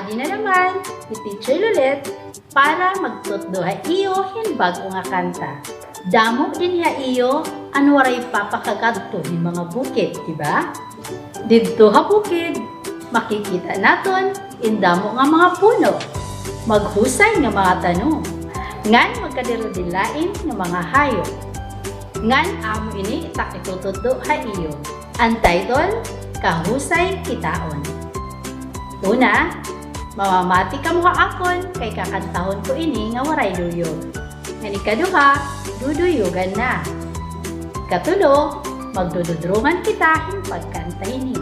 Adi na naman, iti-teacher ulit para magtutdo ha iyo hinbag nga kanta. Damo din ha iyo, anwaray papakagadto hin mga bukid, diba? Dito ha bukid, makikita naton indamo nga mga puno. Maghusay nga mga tanong. Ngan magkadirodinlain nga mga hayop. Ngan amo ini itak itutuddo ha iyo. Ang title, Kahusay Kitaon. Una, mamamati ka mo akon kay kakantahon ko ini nga waray duyog. Nga ikaduha, duduyugan na. Katulo, magdududrungan kita pagkanta ini.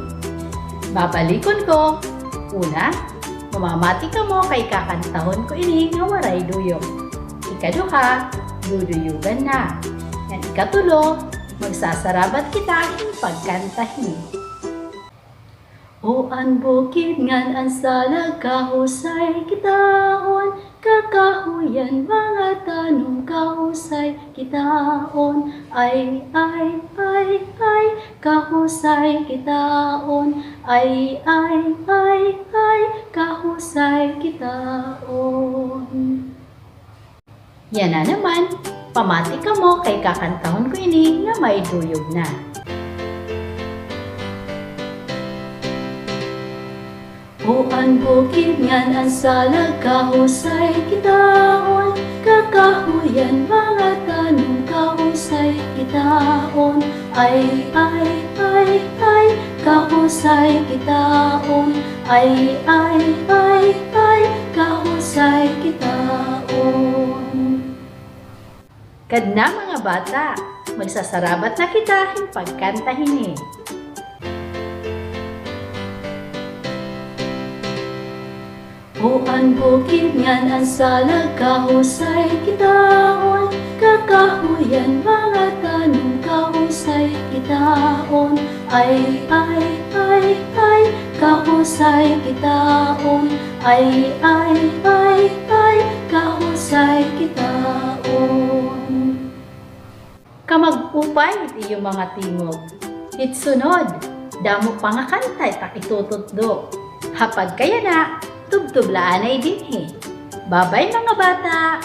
Babalikon ko. Una, mamamati ka mo kay kakantahon ko ini nga waray duyog. Ikaduha, duduyugan na. Nga ikatulo, magsasarabat kita pagkanta ini. O ang bukid ngan ang salag kahusay kitaon, kakahuyan mga tanong kahusay kitaon, ay kahusay kitaon, ay kahusay kitaon. Yan na naman, pamati ka mo kay kakantahon ko ini nga may duyog na. O ang bukid ngan ang salag kahusay kitaon, kakahuyan mga tanong kahusay kitaon, ay kahusay kitaon, ay kahusay kitaon. Kadna mga bata, magsasarabat na kita pagkanta hini. O ang bukid ngan ang salag kahusay kitaon, kakahuyan mga tanong kahusay kitaon, ay kahusay kitaon, ay kahusay kitaon. Kamag-upay iti yung mga tingog. Itsunod, damo pa nga kantay tak itututdo. Hapag kaya na, tubtublaan ay din eh. Babay mga bata!